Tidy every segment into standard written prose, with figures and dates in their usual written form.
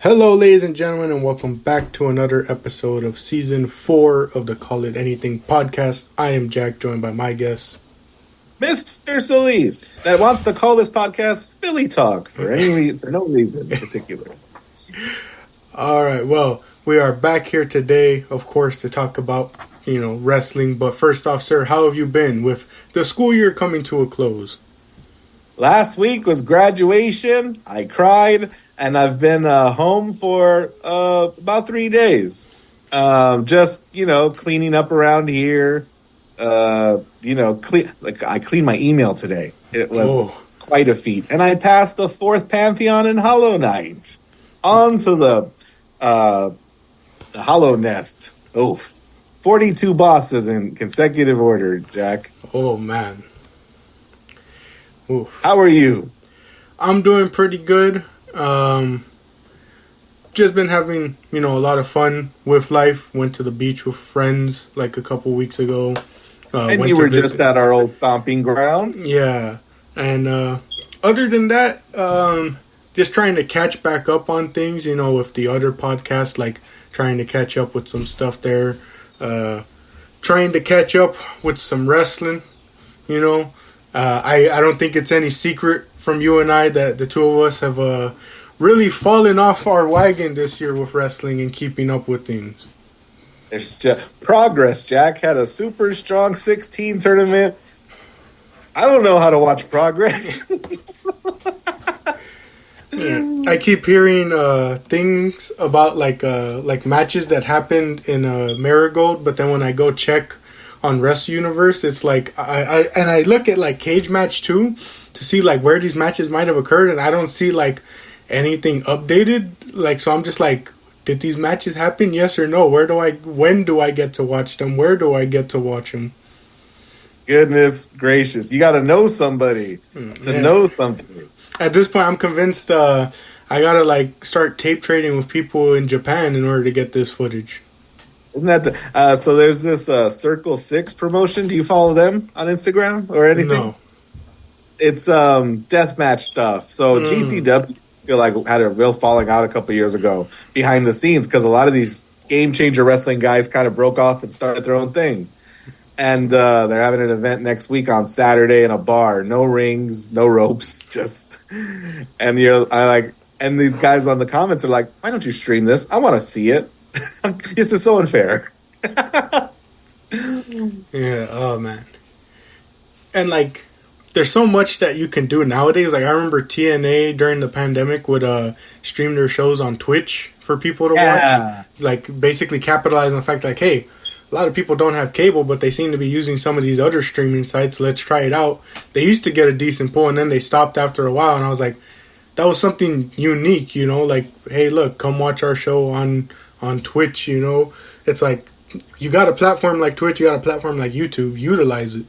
Hello, ladies and gentlemen, and welcome back to another episode of Season 4 of the Call It Anything podcast. I am Jack, joined by my guest, Mr. Solis, that wants to call this podcast Philly Talk for no reason in particular. All right, well, we are back here today, of course, to talk about, wrestling. But first off, sir, how have you been with the school year coming to a close? Last week was graduation. I cried, and I've been home for about 3 days. Just, cleaning up around here. I cleaned my email today. It was quite a feat. And I passed the 4th Pantheon in Hollow Knight onto the Hollow Nest. Oof. 42 bosses in consecutive order, Jack. Oh, man. Oof. How are you? I'm doing pretty good. Just been having, a lot of fun with life. Went to the beach with friends like a couple weeks ago. And you were just at our old stomping grounds? Yeah. And other than that, just trying to catch back up on things, with the other podcasts, like trying to catch up with some stuff there. Trying to catch up with some wrestling, I don't think it's any secret from you and I that the two of us have really fallen off our wagon this year with wrestling and keeping up with things. There's just progress. Jack had a super strong 16 tournament. I don't know how to watch progress. Yeah. I keep hearing things about like matches that happened in Marigold, but then when I go check on Wrestle Universe, it's like I look at like Cage Match 2 to see like where these matches might have occurred, and I don't see like anything updated. Like, so I'm just like, did these matches happen? Yes or no? When do I get to watch them? Where do I get to watch them? Goodness gracious. You got to know somebody to know something. At this point, I'm convinced I got to like start tape trading with people in Japan in order to get this footage. Isn't that so there's this Circle 6 promotion. Do you follow them on Instagram or anything? No. It's deathmatch stuff. So GCW, I feel like, had a real falling out a couple years ago behind the scenes because a lot of these game changer wrestling guys kind of broke off and started their own thing. And they're having an event next week on Saturday in a bar. No rings, no ropes, just and these guys on the comments are like, why don't you stream this? I want to see it. This is so unfair. Yeah, oh man. And like, there's so much that you can do nowadays. Like, I remember TNA during the pandemic would stream their shows on Twitch for people to watch. Like, basically capitalize on the fact like, hey, a lot of people don't have cable, but they seem to be using some of these other streaming sites. Let's try it out. They used to get a decent pull, and then they stopped after a while. And I was like, that was something unique, like, hey, look, come watch our show on Twitch. It's like, you got a platform like Twitch, you got a platform like YouTube, utilize it.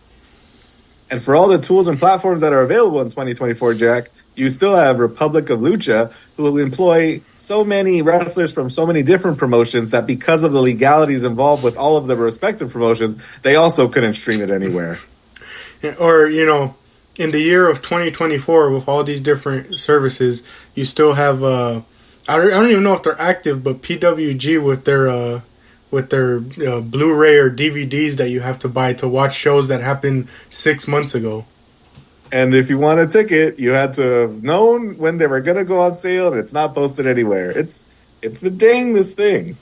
And for all the tools and platforms that are available in 2024, Jack, you still have Republic of Lucha, who employ so many wrestlers from so many different promotions that because of the legalities involved with all of the respective promotions, they also couldn't stream it anywhere. Or, in the year of 2024, with all these different services, you still have, I don't even know if they're active, but PWG with their Blu-ray or DVDs that you have to buy to watch shows that happened 6 months ago. And if you want a ticket, you had to have known when they were going to go on sale, and it's not posted anywhere. It's the dang thing.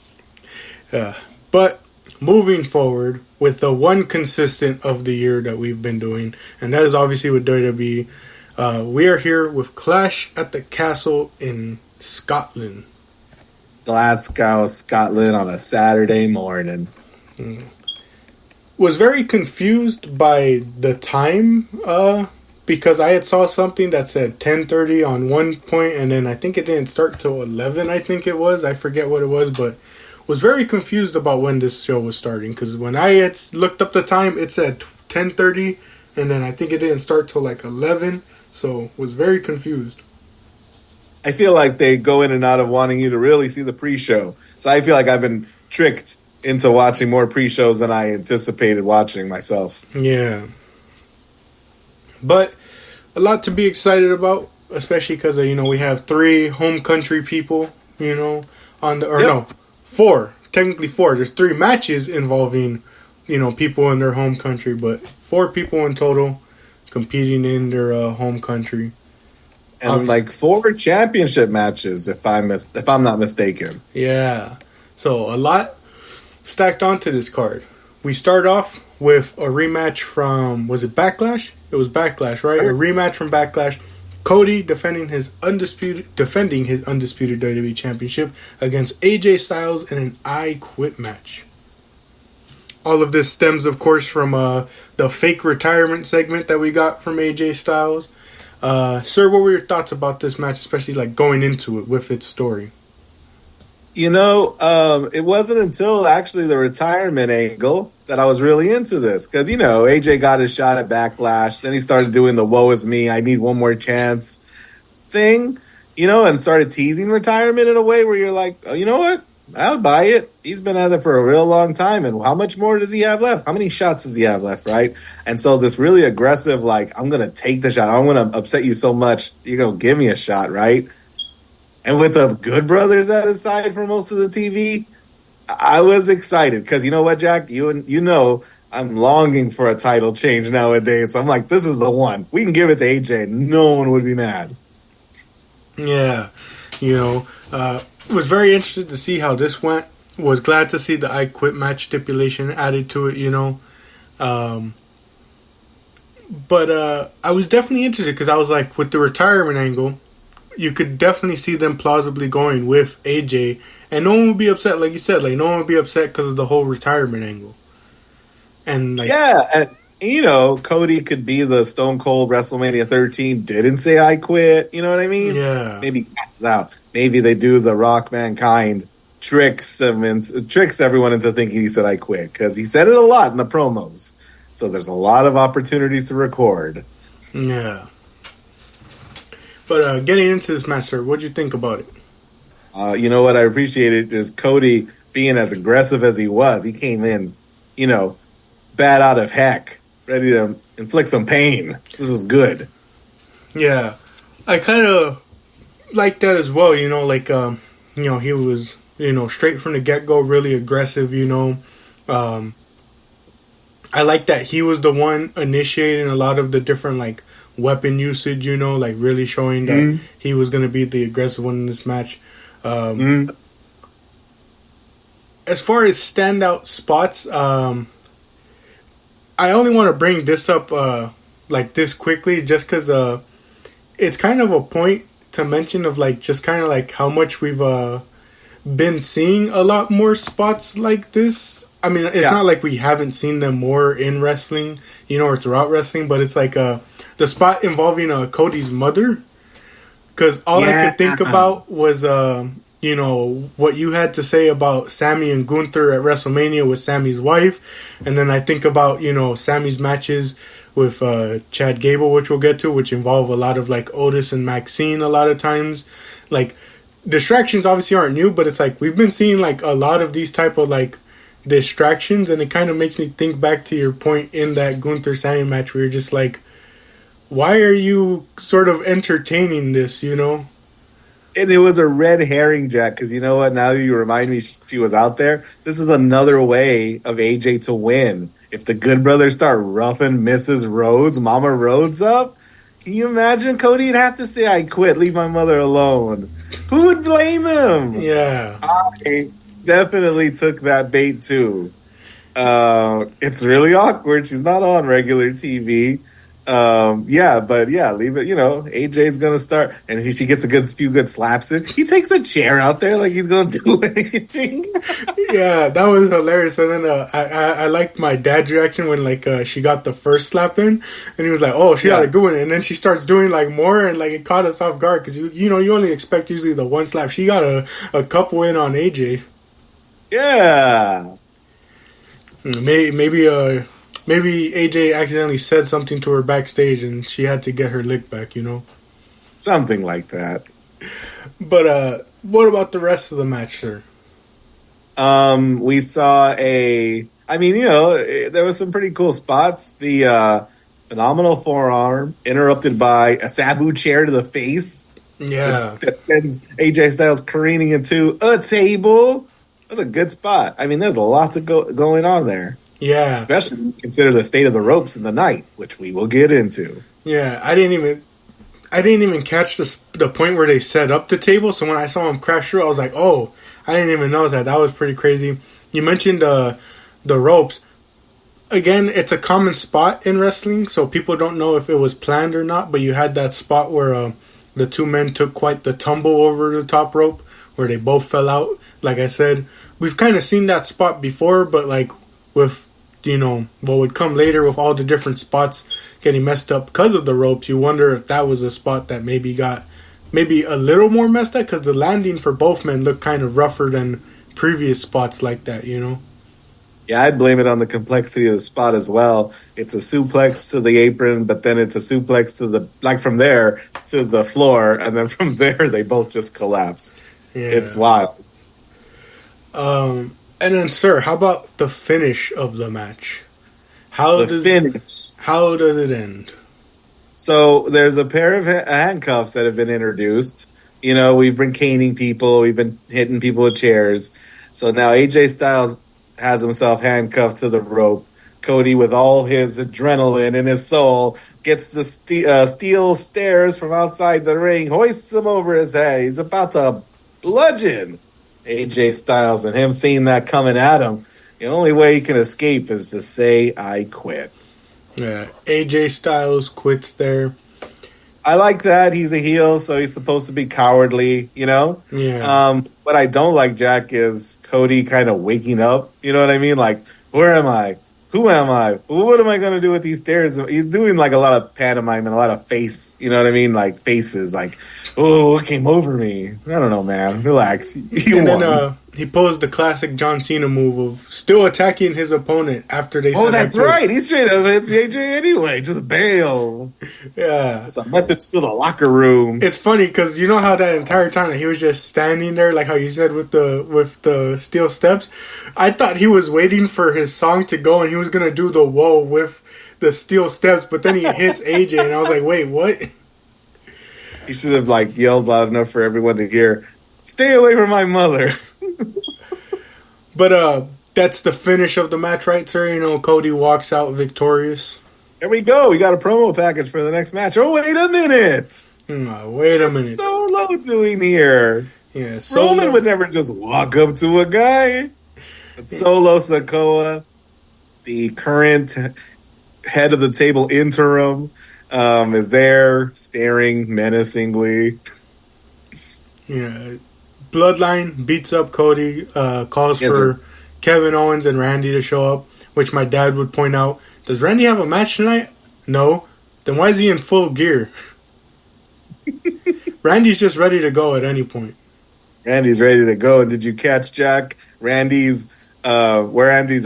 Yeah. But moving forward with the one consistent of the year that we've been doing, and that is obviously with WWE, we are here with Clash at the Castle in Scotland. Glasgow, Scotland on a Saturday morning. Was very confused by the time because I had saw something that said 10:30 on one point, and then I think it didn't start till 11, I think it was. I forget what it was, but was very confused about when this show was starting because when I had looked up the time, it said 10:30, and then I think it didn't start till like 11, so was very confused. I feel like they go in and out of wanting you to really see the pre-show. So I feel like I've been tricked into watching more pre-shows than I anticipated watching myself. Yeah. But a lot to be excited about, especially because, we have 3 home country people you know, no, four. Technically four. There's 3 matches involving, you know, people in their home country, but 4 people in total competing in their home country. And obviously, 4 championship matches, if I'm not mistaken. Yeah. So a lot stacked onto this card. We start off with a rematch from, was it Backlash? It was Backlash, right? A rematch from Backlash. Cody defending his undisputed WWE Championship against AJ Styles in an I Quit match. All of this stems, of course, from the fake retirement segment that we got from AJ Styles. Sir, what were your thoughts about this match, especially like going into it with its story? You know, it wasn't until actually the retirement angle that I was really into this. Because, you know, AJ got his shot at Backlash. Then he started doing the woe is me, I need one more chance thing, you know, and started teasing retirement in a way where you're like, oh, you know what? I'll buy it. He's been at it for a real long time. And how much more does he have left? How many shots does he have left, right? And so this really aggressive, like, I'm going to take the shot. I'm going to upset you so much, you're going to give me a shot, right? And with the Good Brothers at his side for most of the TV, I was excited because you know what, Jack? You know I'm longing for a title change nowadays. So I'm like, this is the one. We can give it to AJ. No one would be mad. Yeah. You know, was very interested to see how this went. Was glad to see the I Quit match stipulation added to it, you know. But I was definitely interested because I was like, with the retirement angle, you could definitely see them plausibly going with AJ, and no one would be upset, like you said. Like no one would be upset because of the whole retirement angle. And like, yeah, and you know, Cody could be the Stone Cold WrestleMania 13. Didn't say I quit. You know what I mean? Yeah. Maybe passes out. Maybe they do the Rock Mankind tricks everyone into thinking he said I quit because he said it a lot in the promos. So there's a lot of opportunities to record. Yeah. But getting into this match, sir, what'd you think about it? You know what I appreciated is Cody being as aggressive as he was. He came in, you know, bad out of heck, ready to inflict some pain. This was good. Yeah. I kind of like that as well, you know, like, you know, he was, you know, straight from the get-go, really aggressive, you know. I like that he was the one initiating a lot of the different, like, weapon usage, you know, like really showing that he was going to be the aggressive one in this match. As far as standout spots, I only want to bring this up like this quickly just because it's kind of a point to mention of like just kind of like how much we've been seeing a lot more spots like this. I mean, it's not like we haven't seen them more in wrestling, you know, or throughout wrestling, but it's like the spot involving Cody's mother. Because all I could think about was, you know, what you had to say about Sammy and Gunther at WrestleMania with Sammy's wife. And then I think about, you know, Sammy's matches with Chad Gable, which we'll get to, which involve a lot of, like, Otis and Maxine a lot of times. Like, distractions obviously aren't new, but it's like we've been seeing, like, a lot of these type of, like, distractions. And it kind of makes me think back to your point in that Gunther-Sammy match where you're just like, why are you sort of entertaining this, you know? And it was a red herring, Jack, because you know what? Now that you remind me she was out there, this is another way of AJ to win. If the Good Brothers start roughing Mrs. Rhodes, Mama Rhodes up, can you imagine Cody'd have to say, I quit, leave my mother alone. Who would blame him? Yeah. I definitely took that bait, too. It's really awkward. She's not on regular TV. Leave it. You know, AJ's gonna start, and she gets a few good slaps in. He takes a chair out there like he's gonna do anything. Yeah, that was hilarious. And then I liked my dad's reaction when like she got the first slap in, and he was like, "Oh, she got a good one." And then she starts doing like more, and like it caught us off guard because you know you only expect usually the one slap. She got a couple in on AJ. Yeah, Maybe AJ accidentally said something to her backstage and she had to get her lick back, you know? something like that. But what about the rest of the match, sir? We saw there was some pretty cool spots. The phenomenal forearm interrupted by a Sabu chair to the face. Yeah. That sends AJ Styles careening into a table. That's a good spot. I mean, there's a lot going on there. Yeah. Especially when you consider the state of the ropes in the night, which we will get into. Yeah, I didn't even catch the point where they set up the table. So when I saw him crash through, I was like, "Oh, I didn't even know that." That was pretty crazy. You mentioned the ropes. Again, it's a common spot in wrestling, so people don't know if it was planned or not. But you had that spot where the two men took quite the tumble over the top rope, where they both fell out. Like I said, we've kind of seen that spot before, but like with what would come later with all the different spots getting messed up because of the ropes, you wonder if that was a spot that maybe got a little more messed up because the landing for both men looked kind of rougher than previous spots like that, Yeah, I'd blame it on the complexity of the spot as well. It's a suplex to the apron, but then it's a suplex to from there to the floor, and then from there they both just collapse. Yeah. It's wild. And then, sir, how about the finish of the match? How does it end? So there's a pair of handcuffs that have been introduced. We've been caning people, we've been hitting people with chairs. So now AJ Styles has himself handcuffed to the rope. Cody, with all his adrenaline in his soul, gets the steel stairs from outside the ring, hoists him over his head. He's about to bludgeon AJ Styles, and him seeing that coming at him, the only way he can escape is to say, "I quit." Yeah, AJ Styles quits there. I like that. He's a heel, so he's supposed to be cowardly, Yeah. What I don't like, Jack, is Cody kind of waking up. You know what I mean? Like, where am I? Who am I? What am I going to do with these stairs? He's doing like a lot of pantomime and a lot of face, you know what I mean? Like faces, like, oh, what came over me? I don't know, man. Relax. Then he posed the classic John Cena move of still attacking his opponent after they. Oh, that's right. He's straight up hits AJ anyway. Just bail. Yeah, it's a message to the locker room. It's funny because you know how that entire time that he was just standing there, like how you said with the steel steps. I thought he was waiting for his song to go and he was gonna do the whoa with the steel steps, but then he hits AJ, and I was like, wait, what? He should have yelled loud enough for everyone to hear, "Stay away from my mother." But that's the finish of the match, right, sir? Cody walks out victorious. There we go. We got a promo package for the next match. Oh, wait a minute. Wait a minute. What's Solo doing here? Yeah, Roman would never just walk up to a guy. But Solo Sikoa, the current head of the table interim, is there staring menacingly. Yeah. Bloodline beats up Cody, calls for Kevin Owens and Randy to show up, which my dad would point out. Does Randy have a match tonight? No. Then why is he in full gear? Randy's just ready to go at any point. Randy's ready to go. Did you catch, Jack, where Randy's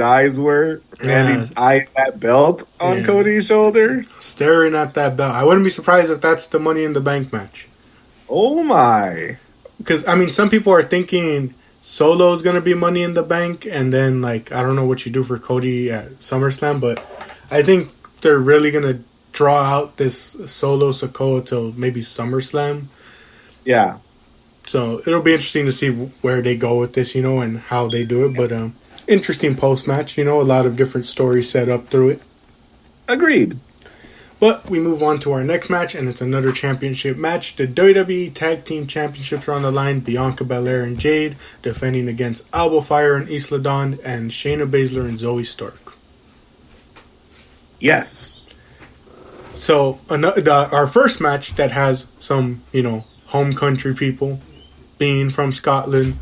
eyes were? Randy's eyeing that belt on Cody's shoulder? Staring at that belt. I wouldn't be surprised if that's the Money in the Bank match. Oh, my. Because, some people are thinking Solo's going to be Money in the Bank, and then, I don't know what you do for Cody at SummerSlam, but I think they're really going to draw out this Solo Sikoa till maybe SummerSlam. Yeah. So it'll be interesting to see where they go with this, and how they do it. But interesting post-match, a lot of different stories set up through it. Agreed. But we move on to our next match, and it's another championship match. The WWE Tag Team Championships are on the line. Bianca Belair and Jade defending against Alba Fire and Isla Dawn, and Shayna Baszler and Zoe Stark. Yes. So our first match that has some, home country people being from Scotland,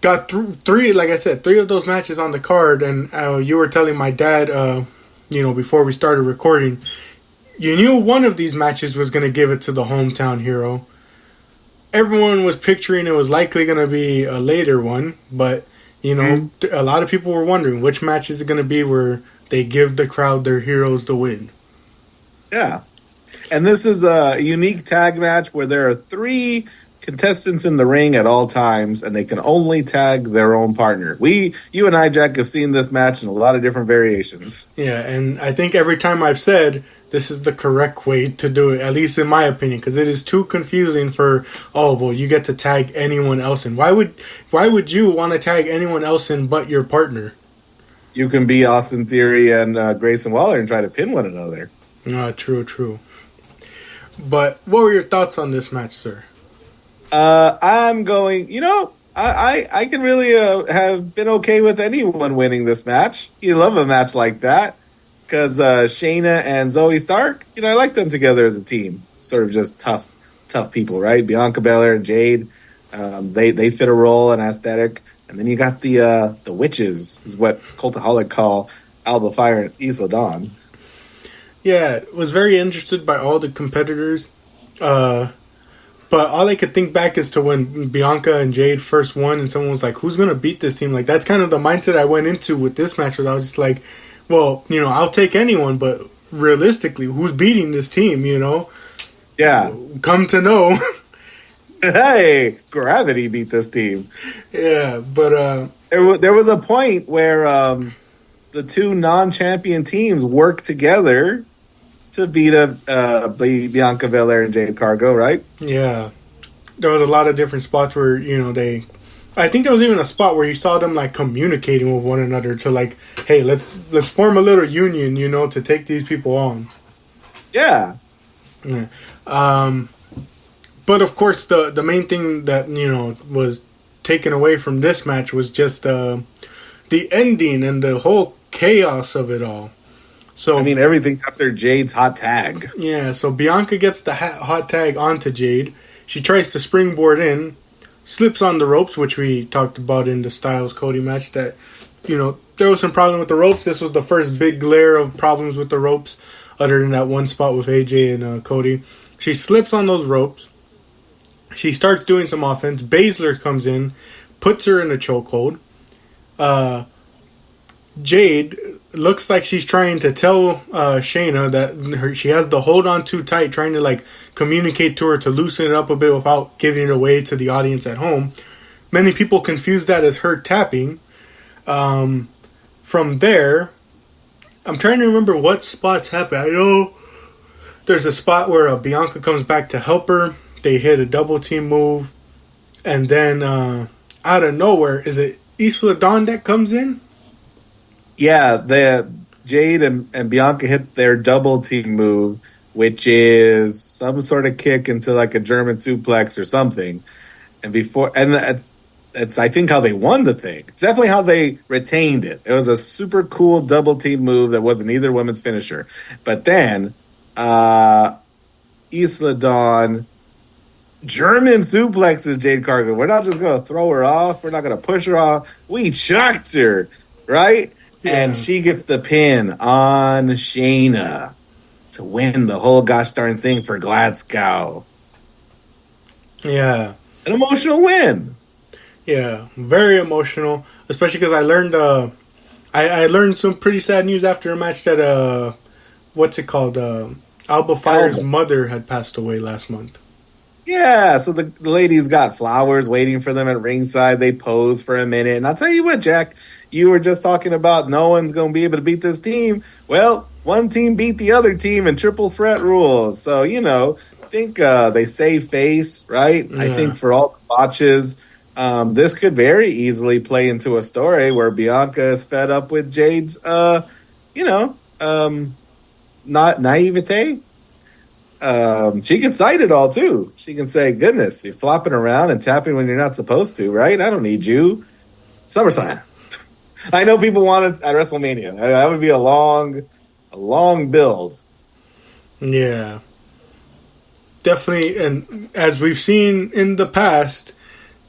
got three, like I said, 3 of those matches on the card, and you were telling my dad, before we started recording, you knew one of these matches was going to give it to the hometown hero. Everyone was picturing it was likely going to be a later one, but, a lot of people were wondering which match is it going to be where they give the crowd their heroes the win. Yeah. And this is a unique tag match where there are 3 contestants in the ring at all times, and they can only tag their own partner. You and I, Jack, have seen this match in a lot of different variations. Yeah, and I think every time I've said this is the correct way to do it, at least in my opinion, because it is too confusing for, oh, well, you get to tag anyone else in. Why would you want to tag anyone else in but your partner? You can be Austin Theory and Grayson Waller and try to pin one another. True. But what were your thoughts on this match, sir? I'm going, I can really have been okay with anyone winning this match. You love a match like that because Shayna and Zoe Stark, I like them together as a team. Sort of just tough people, right? Bianca Belair and Jade, they fit a role and aesthetic. And then you got the witches, is what Cultaholic call Alba Fire and Isla Dawn. Yeah, was very interested by all the competitors. But all I could think back is to when Bianca and Jade first won and someone was like, who's going to beat this team? Like, that's kind of the mindset I went into with this match. I was just like, well, I'll take anyone, but realistically, who's beating this team, Yeah. Come to know. Hey, Gravity beat this team. Yeah, but... There was a point where the two non-champion teams worked together to beat Bianca Belair and Jade Cargo, right? Yeah. There was a lot of different spots where, I think there was even a spot where you saw them, like, communicating with one another to, like, hey, let's form a little union, to take these people on. Yeah. But, of course, the main thing that, was taken away from this match was just the ending and the whole chaos of it all. So everything after Jade's hot tag. Yeah, so Bianca gets the hot tag onto Jade. She tries to springboard in, slips on the ropes, which we talked about in the Styles-Cody match, that, there was some problem with the ropes. This was the first big glare of problems with the ropes, other than that one spot with AJ and Cody. She slips on those ropes. She starts doing some offense. Baszler comes in, puts her in a chokehold. Jade looks like she's trying to tell Shayna that she has the hold on too tight, trying to, like, communicate to her to loosen it up a bit without giving it away to the audience at home. Many people confuse that as her tapping. From there, I'm trying to remember what spots happen. I know there's a spot where Bianca comes back to help her. They hit a double team move. And then out of nowhere, is it Isla Dawn that comes in? Yeah, Jade and Bianca hit their double team move, which is some sort of kick into like a German suplex or something. And that's I think how they won the thing. It's definitely how they retained it. It was a super cool double team move that wasn't either women's finisher. But then Isla Dawn German suplexes Jade Cargo. We're not just going to throw her off. We're not going to push her off. We chucked her, right? Yeah. And she gets the pin on Shayna to win the whole gosh darn thing for Glasgow. Yeah. An emotional win. Yeah, very emotional. Especially because I learned I learned some pretty sad news after a match that what's it called? Alba Fire's mother had passed away last month. Yeah, so the ladies got flowers waiting for them at ringside. They posed for a minute. And I'll tell you what, Jack, you were just talking about no one's going to be able to beat this team. Well, one team beat the other team in triple threat rules. So, I think they save face, right? Yeah. I think for all the botches, this could very easily play into a story where Bianca is fed up with Jade's, not naivete. She can cite it all too. She can say, goodness, you're flopping around and tapping when you're not supposed to, right? I don't need you. SummerSlam. I know people want it at WrestleMania. That would be a long build. Yeah. Definitely, and as we've seen in the past,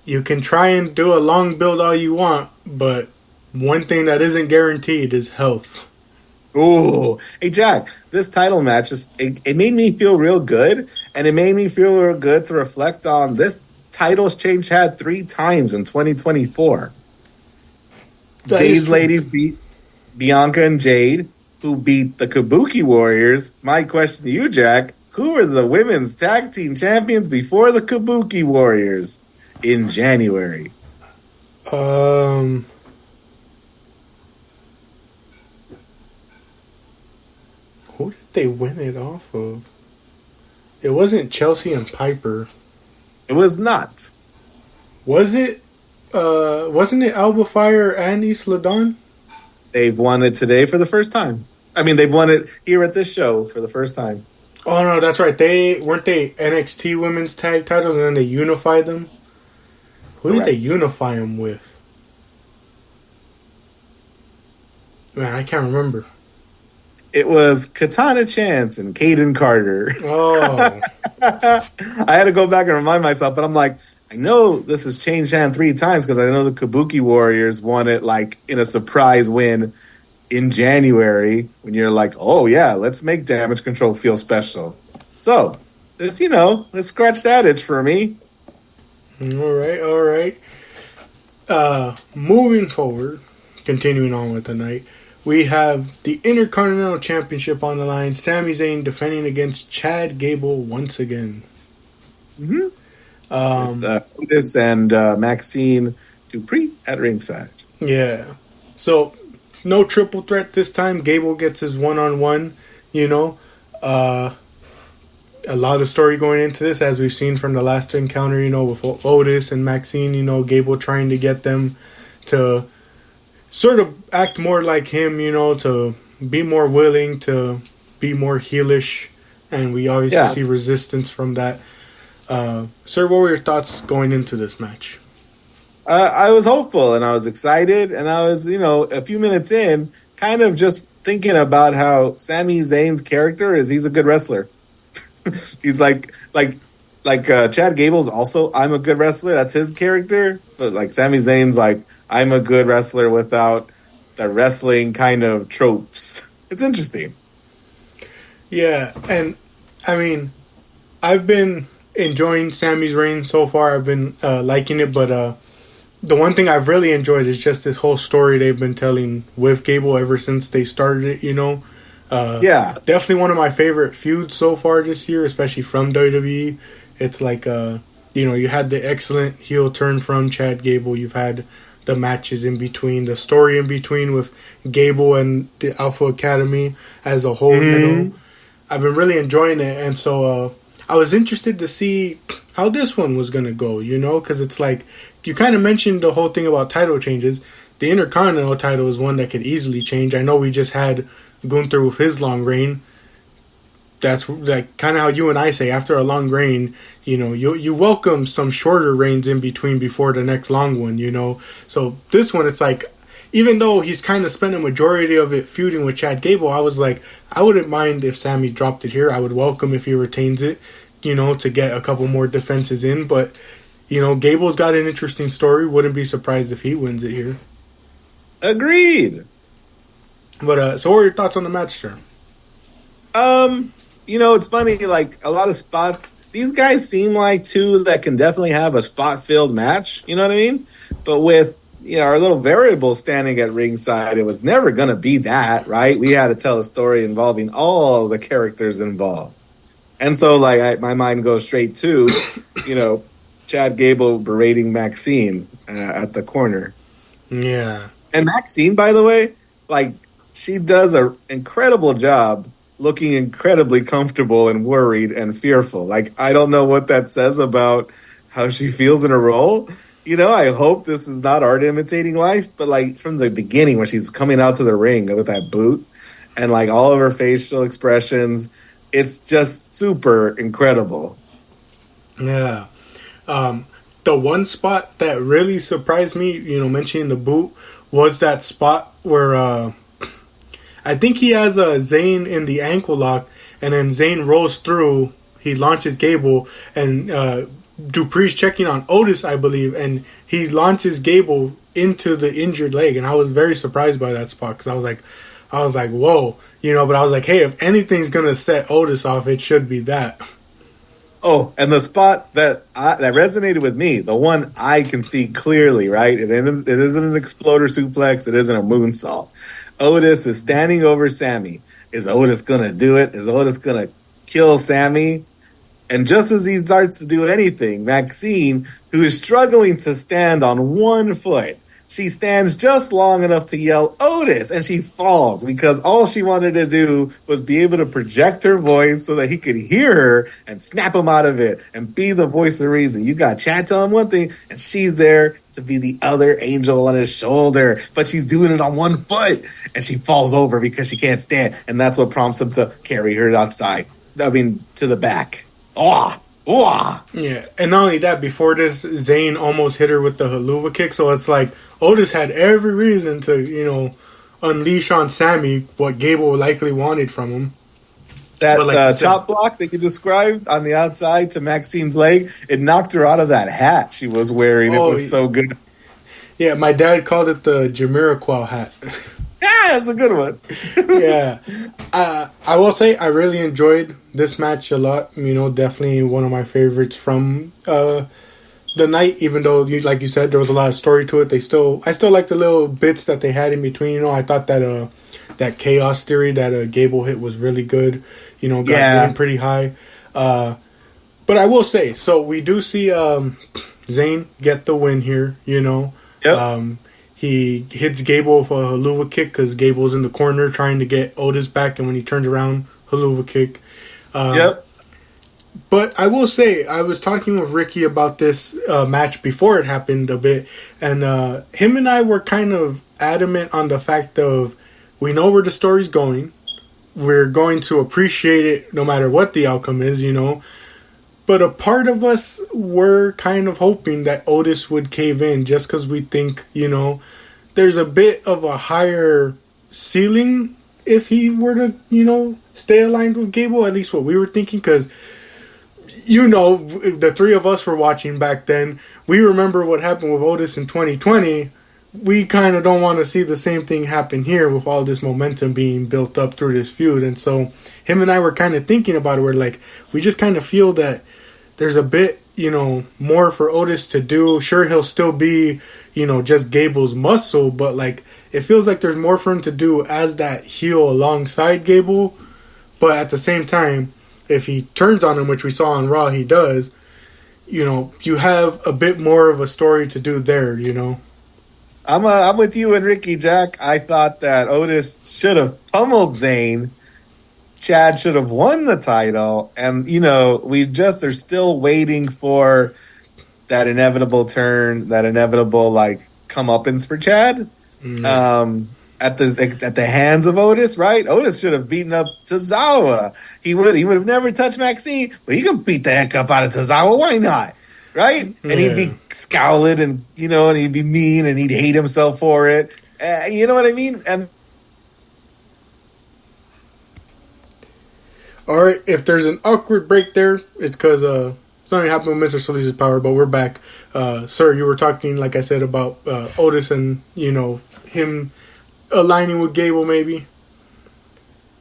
you can try and do a long build all you want, but one thing that isn't guaranteed is health. Ooh. Hey, Jack, this title match, it made me feel real good, and it made me feel real good to reflect on this titles change had 3 times in 2024. These ladies beat Bianca and Jade, who beat the Kabuki Warriors. My question to you, Jack, who were the women's tag team champions before the Kabuki Warriors in January? they win it off of? It wasn't Chelsea and Piper. It was not. Was it? Wasn't it Alba Fire and Isla Dawn? They've won it today for the first time. I mean, they've won it here at this show for the first time. Oh no, that's right. They weren't they NXT Women's Tag Titles, and then they unified them. Who did they unify them with? Man, I can't remember. It was Katana Chance and Kaden Carter. Oh. I had to go back and remind myself, but I'm like, I know this has changed hand 3 times because I know the Kabuki Warriors won it like in a surprise win in January when you're like, oh yeah, let's make Damage Control feel special. So, this, let's scratch that itch for me. All right. Moving forward, continuing on with the night, we have the Intercontinental Championship on the line. Sami Zayn defending against Chad Gable once again. Mm-hmm. Otis and Maxine Dupree at ringside. Yeah. So, no triple threat this time. Gable gets his one-on-one, a lot of story going into this, as we've seen from the last encounter, with Otis and Maxine, Gable trying to get them to sort of act more like him, to be more willing, to be more heelish, and we obviously see resistance from that. Sir, what were your thoughts going into this match? I was hopeful and I was excited, and I was, a few minutes in, kind of just thinking about how Sami Zayn's character is. He's a good wrestler. He's like Chad Gable's also, I'm a good wrestler. That's his character. But like Sami Zayn's like, I'm a good wrestler without the wrestling kind of tropes. It's interesting. Yeah, and I mean, I've been enjoying Sami's reign so far. I've been liking it, but the one thing I've really enjoyed is just this whole story they've been telling with Gable ever since they started it, definitely one of my favorite feuds so far this year, especially from WWE. It's like, you had the excellent heel turn from Chad Gable. You've had the matches in between, the story in between with Gable and the Alpha Academy as a whole, I've been really enjoying it. And so I was interested to see how this one was going to go, because it's like, you kind of mentioned the whole thing about title changes. The Intercontinental title is one that could easily change. I know we just had Gunther with his long reign. That's like kind of how you and I say, after a long reign, you welcome some shorter reigns in between before the next long one, So this one, it's like, even though he's kind of spent a majority of it feuding with Chad Gable, I was like, I wouldn't mind if Sami dropped it here. I would welcome if he retains it, to get a couple more defenses in. But, Gable's got an interesting story. Wouldn't be surprised if he wins it here. Agreed. But, so what are your thoughts on the match, sir? It's funny, like, a lot of spots, these guys seem like two that can definitely have a spot-filled match, you know what I mean? But with, our little variable standing at ringside, it was never going to be that, right? We had to tell a story involving all the characters involved. And so, like, my mind goes straight to, Chad Gable berating Maxine at the corner. Yeah. And Maxine, by the way, like, she does an incredible job looking incredibly comfortable and worried and fearful. Like, I don't know what that says about how she feels in her role. I hope this is not art imitating life, but like from the beginning when she's coming out to the ring with that boot and like all of her facial expressions, it's just super incredible. Yeah. The one spot that really surprised me, mentioning the boot, was that spot where I think he has a Zayn in the ankle lock, and then Zayn rolls through. He launches Gable, and Dupree's checking on Otis, I believe, and he launches Gable into the injured leg, and I was very surprised by that spot because I was like, whoa, But I was like, hey, if anything's gonna set Otis off, it should be that. Oh, and the spot that resonated with me, the one I can see clearly, right? It isn't an exploder suplex. It isn't a moonsault. Otis is standing over Sami. Is Otis going to do it? Is Otis going to kill Sami? And just as he starts to do anything, Maxine, who is struggling to stand on one foot, she stands just long enough to yell Otis, and she falls because all she wanted to do was be able to project her voice so that he could hear her and snap him out of it and be the voice of reason. You got Chad telling one thing, and she's there to be the other angel on his shoulder, but she's doing it on one foot, and she falls over because she can't stand, and that's what prompts him to carry her outside. I mean, to the back. Oh. Yeah, and not only that, before this, Zayn almost hit her with the haluva kick, so it's like Otis had every reason to, unleash on Sammy what Gable likely wanted from him. That chop block that you described on the outside to Maxine's leg, it knocked her out of that hat she was wearing. It was so good. Yeah, my dad called it the Jamiroquai hat. Yeah, it's a good one. Yeah. I will say I really enjoyed this match a lot. Definitely one of my favorites from the night, even though, like you said, there was a lot of story to it. I still like the little bits that they had in between. I thought that that chaos theory that Gable hit was really good. Got pretty high. But I will say, so we do see Zayn get the win here, Yep. He hits Gable with a haluva kick because Gable's in the corner trying to get Otis back, and when he turns around, haluva kick. Yep. But I will say, I was talking with Ricky about this match before it happened a bit, and him and I were kind of adamant on the fact of, we know where the story's going. We're going to appreciate it no matter what the outcome is, But a part of us were kind of hoping that Otis would cave in just because we think, there's a bit of a higher ceiling if he were to, stay aligned with Gable, at least what we were thinking, because, the three of us were watching back then. We remember what happened with Otis in 2020. We kind of don't want to see the same thing happen here with all this momentum being built up through this feud. And so him and I were kind of thinking about it. We're like, we just kind of feel that there's a bit, more for Otis to do. Sure, he'll still be, just Gable's muscle, but it feels like there's more for him to do as that heel alongside Gable. But at the same time, if he turns on him, which we saw on Raw, he does, you have a bit more of a story to do there, I'm with you and Ricky, Jack. I thought that Otis should have pummeled Zayn. Chad should have won the title. And, we just are still waiting for that inevitable turn, that inevitable, comeuppance for Chad. Mm-hmm. At the hands of Otis, right? Otis should have beaten up Tozawa. He would have never touched Maxine, but he could beat the heck up out of Tozawa. Why not? Right? And he'd be scowling and, and he'd be mean and he'd hate himself for it. You know what I mean? And all right, if there's an awkward break there, it's because something happened with Mr. Solis's power, but we're back. Sir, you were talking, like I said, about Otis and, him aligning with Gable, maybe.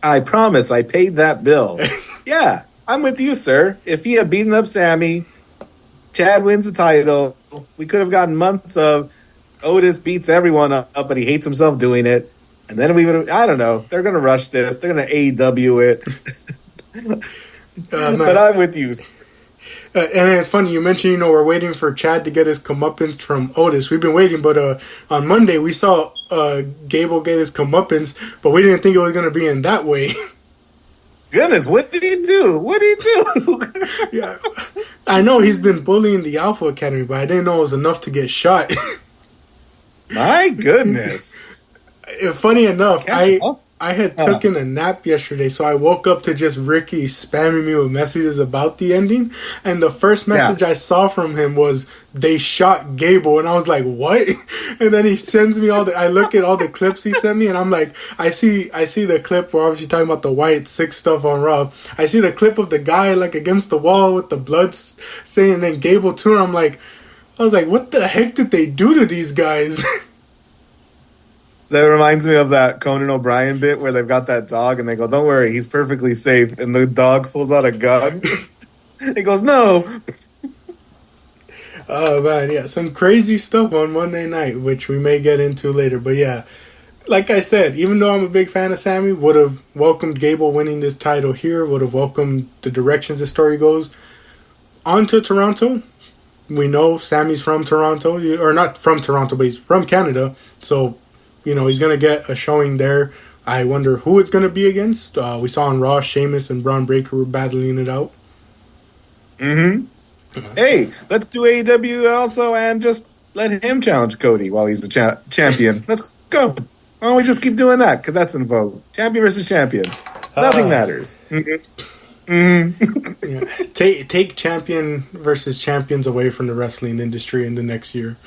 I promise I paid that bill. Yeah, I'm with you, sir. If he had beaten up Sammy, Chad wins the title, we could have gotten months of Otis beats everyone up, but he hates himself doing it. And then we would have, I don't know, they're going to rush this. They're going to AEW it. But I'm with you. And it's funny, you mentioned, we're waiting for Chad to get his comeuppance from Otis. We've been waiting, but on Monday we saw Gable get his comeuppance, but we didn't think it was going to be in that way. Goodness, what did he do? What did he do? Yeah, I know he's been bullying the Alpha Academy, but I didn't know it was enough to get shot. My goodness. Funny enough, I had taken a nap yesterday, so I woke up to just Ricky spamming me with messages about the ending, and the first message I saw from him was, they shot Gable, and I was like, what? And then he sends me I look at all the clips he sent me, and I'm like, I see the clip, we're obviously talking about the White 6 stuff on Raw, I see the clip of the guy, against the wall with the blood stain, and then Gable too, and I was like, what the heck did they do to these guys? That reminds me of that Conan O'Brien bit where they've got that dog and they go, don't worry, he's perfectly safe. And the dog pulls out a gun. He goes, no. Oh, man, yeah. Some crazy stuff on Monday night, which we may get into later. But, yeah, like I said, even though I'm a big fan of Sammy, would have welcomed Gable winning this title here, would have welcomed the directions the story goes. On to Toronto. we know Sammy's from Toronto, or not from Toronto, but he's from Canada. So, he's going to get a showing there. I wonder who it's going to be against. We saw on Raw, Sheamus and Braun Breaker were battling it out. Mm-hmm. Hey, let's do AEW also and just let him challenge Cody while he's a champion. Let's go. Why don't we just keep doing that? Because that's in vogue. Champion versus champion. Nothing matters. Mm-hmm. Mm-hmm. Take champion versus champions away from the wrestling industry in the next year.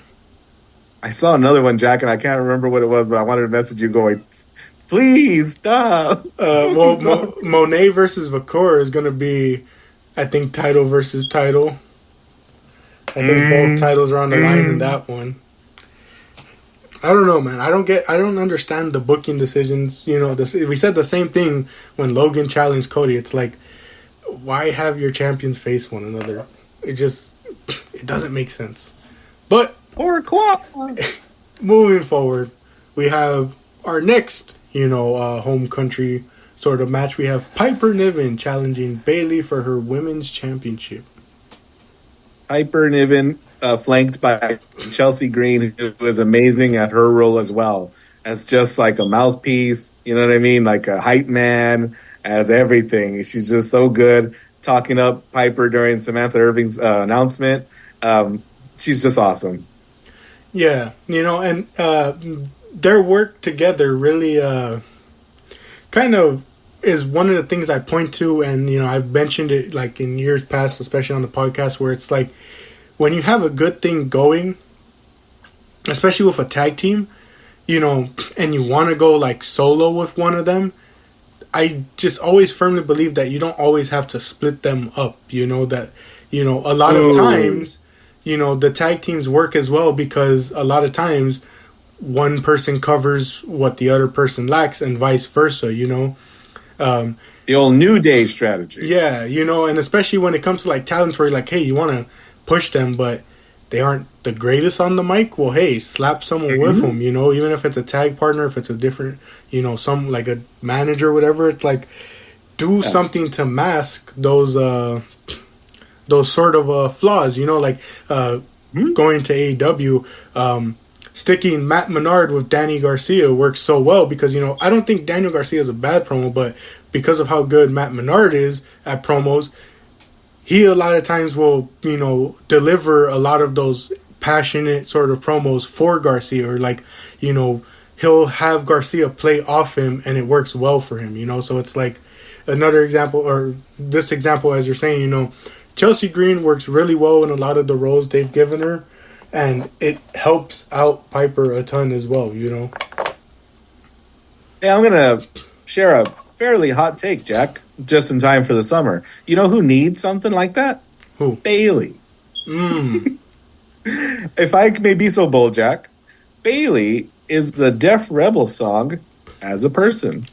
I saw another one, Jack, and I can't remember what it was, but I wanted to message you going, please stop. Monet versus Vakor is going to be, I think, title versus title. I think both titles are on the line in that one. I don't know, man. I don't understand the booking decisions. We said the same thing when Logan challenged Cody. It's like, why have your champions face one another? It doesn't make sense. But or quad. Moving forward, we have our next, home country sort of match. We have Piper Niven challenging Bayley for her women's championship. Piper Niven, flanked by Chelsea Green, who is amazing at her role as well, as just like a mouthpiece, you know what I mean? Like a hype man, as everything. She's just so good talking up Piper during Samantha Irving's announcement. She's just awesome. Yeah, and their work together really kind of is one of the things I point to, and I've mentioned it like in years past, especially on the podcast, where it's like when you have a good thing going, especially with a tag team, and you want to go like solo with one of them, I just always firmly believe that you don't always have to split them up. A lot of times, the tag teams work as well because a lot of times one person covers what the other person lacks and vice versa, the old New Day strategy. Yeah, and especially when it comes to like talents where you're like, hey, you want to push them, but they aren't the greatest on the mic. Well, hey, slap someone with them, even if it's a tag partner, if it's a different, some like a manager or whatever. It's like, do something to mask those sort of flaws, going to AEW, sticking Matt Menard with Danny Garcia works so well because, I don't think Daniel Garcia is a bad promo, but because of how good Matt Menard is at promos, he a lot of times will, deliver a lot of those passionate sort of promos for Garcia, or like, he'll have Garcia play off him and it works well for him, so it's like another example, or this example, as you're saying, Chelsea Green works really well in a lot of the roles they've given her, and it helps out Piper a ton as well, Hey, I'm going to share a fairly hot take, Jack, just in time for the summer. You know who needs something like that? Who? Bayley. If I may be so bold, Jack, Bayley is the Def Rebel song as a person.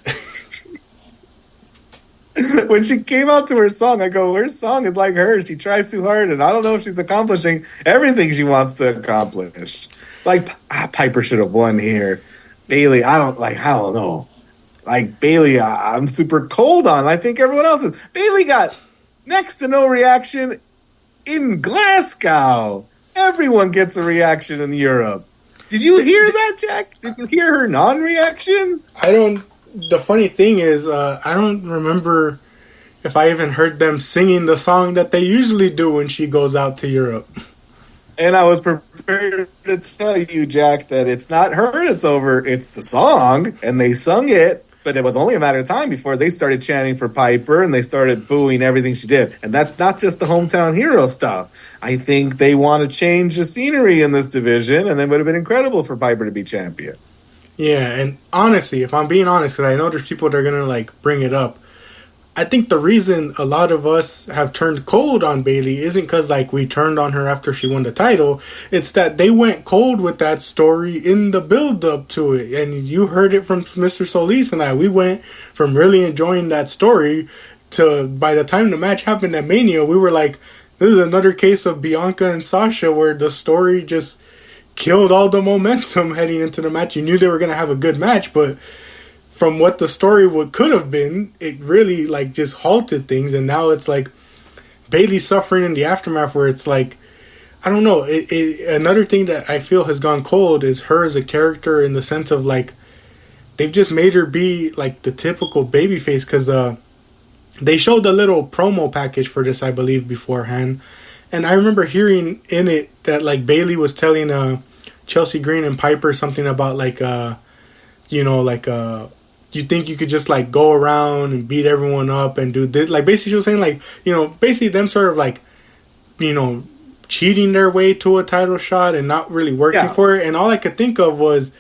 When she came out to her song, I go, her song is like her. She tries too hard, and I don't know if she's accomplishing everything she wants to accomplish. Like, Piper should have won here. Bayley, I don't know. Like, Bayley, I'm super cold on. I think everyone else is. Bayley got next to no reaction in Glasgow. Everyone gets a reaction in Europe. Did you hear that, Jack? Did you hear her non-reaction? The funny thing is, I don't remember if I even heard them singing the song that they usually do when she goes out to Europe. And I was prepared to tell you, Jack, that it's not her that's over, it's the song, and they sung it, but it was only a matter of time before they started chanting for Piper and they started booing everything she did. And that's not just the hometown hero stuff. I think they want to change the scenery in this division, and it would have been incredible for Piper to be champion. Yeah, and honestly, if I'm being honest, because I know there's people that are going to, like, bring it up, I think the reason a lot of us have turned cold on Bayley isn't because, like, we turned on her after she won the title. It's that they went cold with that story in the build-up to it. And you heard it from Mr. Solis and I. We went from really enjoying that story to, by the time the match happened at Mania, we were like, this is another case of Bianca and Sasha where the story just killed all the momentum heading into the match. You knew they were going to have a good match, but from what the story could have been, it really like just halted things. And now it's like Bayley suffering in the aftermath where it's like, I don't know. Another thing that I feel has gone cold is her as a character in the sense of like they've just made her be like the typical babyface because they showed a little promo package for this, I believe, beforehand, and I remember hearing in it that like Bayley was telling Chelsea Green and Piper something about like you think you could just like go around and beat everyone up and do this, like basically she was saying like basically them sort of like cheating their way to a title shot and not really working for it, and all I could think of was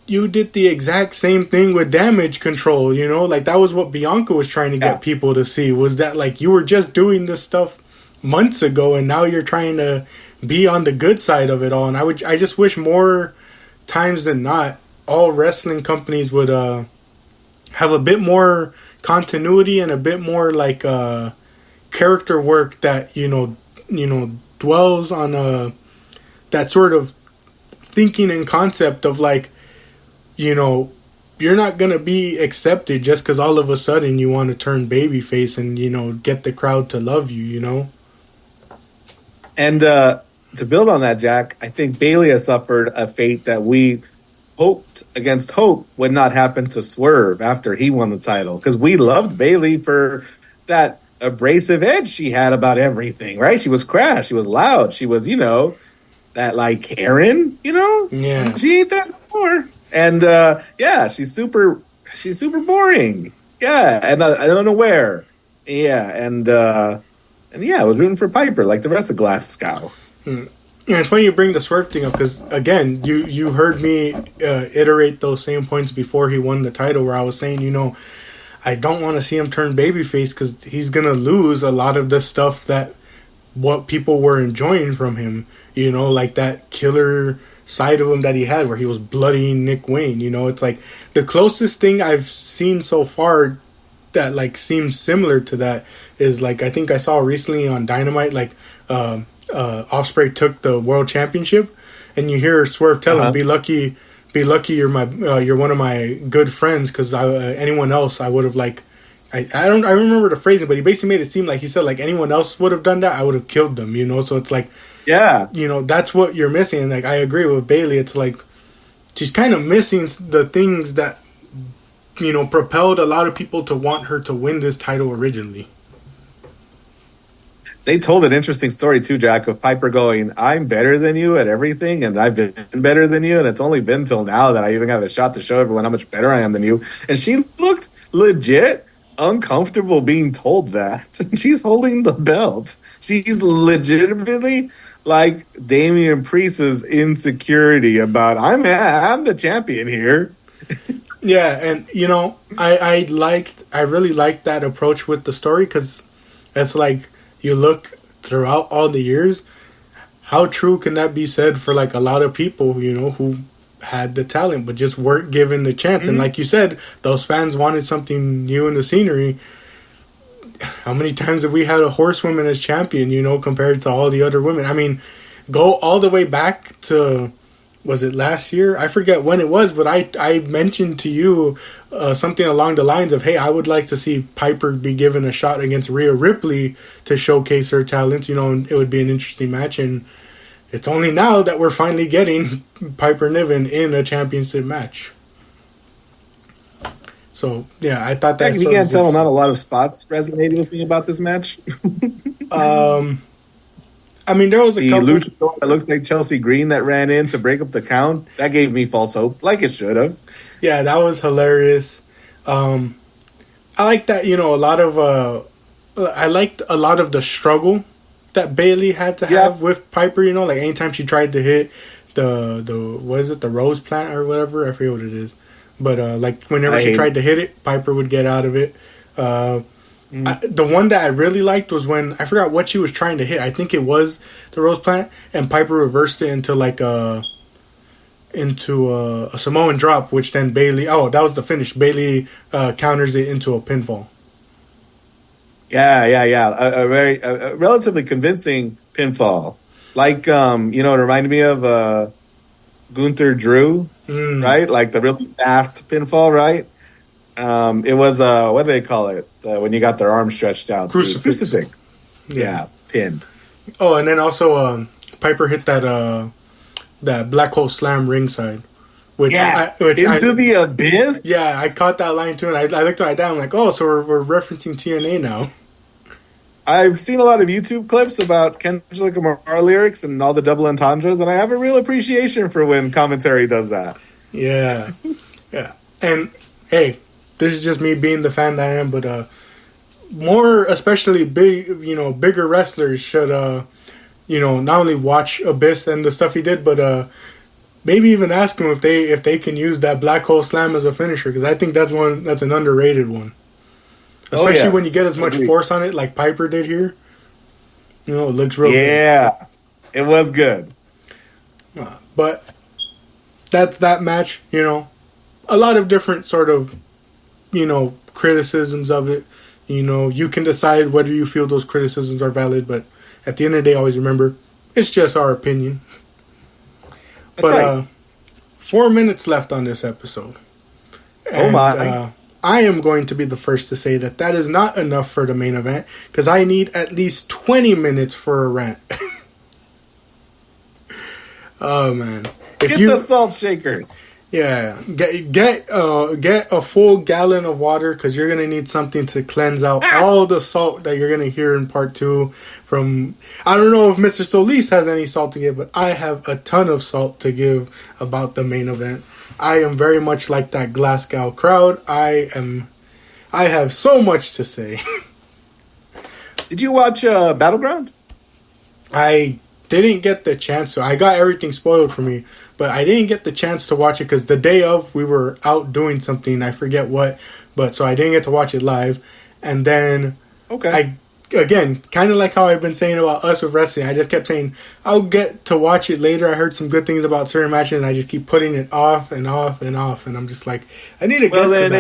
you did the exact same thing with Damage Control, like that was what Bianca was trying to get people to see, was that like you were just doing this stuff months ago and now you're trying to be on the good side of it all. And I just wish more times than not all wrestling companies would have a bit more continuity and a bit more like character work that dwells on that sort of thinking and concept of like you're not going to be accepted just because all of a sudden you want to turn babyface and, get the crowd to love you, And to build on that, Jack, I think Bayley has suffered a fate that we hoped against hope would not happen to Swerve after he won the title. Because we loved Bayley for that abrasive edge she had about everything, right? She was crass. She was loud. She was, that like Karen, Yeah. She ain't that anymore. And she's super boring. Yeah, and unaware. Yeah, and I was rooting for Piper like the rest of Glasgow. Yeah, it's funny you bring the Swerve thing up because again, you heard me iterate those same points before he won the title, where I was saying, I don't want to see him turn babyface because he's gonna lose a lot of the stuff that what people were enjoying from him. Like that killer side of him that he had where he was bloodying Nick Wayne. It's like the closest thing I've seen so far that like seems similar to that is like I think I saw recently on Dynamite like Ospreay took the world championship and you hear Swerve tell him be lucky you're one of my good friends because anyone else I would have like I remember the phrasing, but he basically made it seem like he said like anyone else would have done that I would have killed them, so it's like that's what you're missing. And like I agree with Bayley, it's like she's kind of missing the things that propelled a lot of people to want her to win this title originally. They told an interesting story too, Jack, of Piper going, I'm better than you at everything, and I've been better than you, and it's only been till now that I even have a shot to show everyone how much better I am than you. And she looked legit uncomfortable being told that. She's holding the belt. She's legitimately like Damian Priest's insecurity about I'm the champion here. Yeah, and I really liked that approach with the story because it's like you look throughout all the years, how true can that be said for like a lot of people, who had the talent but just weren't given the chance. And like you said, those fans wanted something new in the scenery. How many times have we had a horsewoman as champion, compared to all the other women? I mean, go all the way back to, was it last year? I forget when it was, but I mentioned to you something along the lines of, hey, I would like to see Piper be given a shot against Rhea Ripley to showcase her talents, and it would be an interesting match. And it's only now that we're finally getting Piper Niven in a championship match. So, yeah, I thought that... You can't tell not a lot of spots resonated with me about this match. I mean, there was a couple... The luchador that looks like Chelsea Green that ran in to break up the count, that gave me false hope, like it should have. Yeah, that was hilarious. I like that, a lot of... I liked a lot of the struggle that Bayley had to have with Piper, like anytime she tried to hit the what is it, the rose plant or whatever, I forget what it is. But like whenever she tried to hit it, Piper would get out of it. The one that I really liked was when I forgot what she was trying to hit. I think it was the rose plant, and Piper reversed it into like a Samoan drop, which then Bayley. Oh, that was the finish. Bayley counters it into a pinfall. Yeah. A very relatively convincing pinfall. Like it reminded me of Gunther Drew, right? Like the really fast pinfall, right? It was what do they call it when you got their arms stretched out? Crucifix. Yeah, pin. Oh, and then also Piper hit that black hole slam ringside. Which into the abyss? Yeah, I caught that line too, and I looked at my dad, I'm like, oh, so we're referencing TNA now. I've seen a lot of YouTube clips about Kendrick Lamar lyrics and all the double entendres, and I have a real appreciation for when commentary does that. Yeah. Yeah. And, hey, this is just me being the fan that I am, but more, especially bigger wrestlers should, not only watch Abyss and the stuff he did, but maybe even ask him if they can use that black hole slam as a finisher, because I think that's an underrated one. Especially when you get as much force on it like Piper did here. It looks real good. Yeah, it was good. But that match, a lot of different sort of, criticisms of it. You can decide whether you feel those criticisms are valid, but at the end of the day, always remember, it's just our opinion. That's right. 4 minutes left on this episode. And, my. I am going to be the first to say that is not enough for the main event, because I need at least 20 minutes for a rant. Oh, man. Get the salt shakers. Yeah. Get a full gallon of water, because you're going to need something to cleanse out all the salt that you're going to hear in part 2 from... I don't know if Mr. Solis has any salt to give, but I have a ton of salt to give about the main event. I am very much like that Glasgow crowd. I have so much to say. Did you watch Battleground? I didn't get the chance to. I got everything spoiled for me, but I didn't get the chance to watch it because the day of we were out doing something. I forget what, but so I didn't get to watch it live. And then again, kind of like how I've been saying about us with wrestling, I just kept saying, I'll get to watch it later. I heard some good things about certain matches, and I just keep putting it off and off and off, and I'm just like, I need to get to that.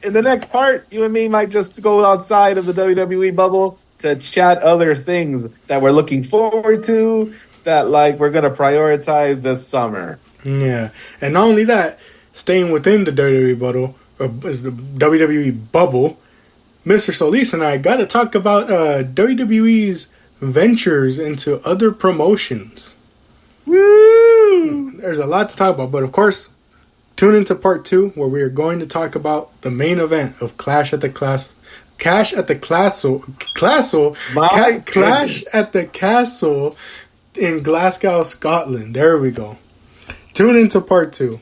In the next part, you and me might just go outside of the WWE bubble to chat other things that we're looking forward to, that we're going to prioritize this summer. Yeah, and not only that, staying within the WWE bubble, Mr. Solis and I got to talk about WWE's ventures into other promotions. Woo! There's a lot to talk about, but of course, tune into part 2 where we are going to talk about the main event of Clash at the Castle in Glasgow, Scotland. There we go. Tune into part 2.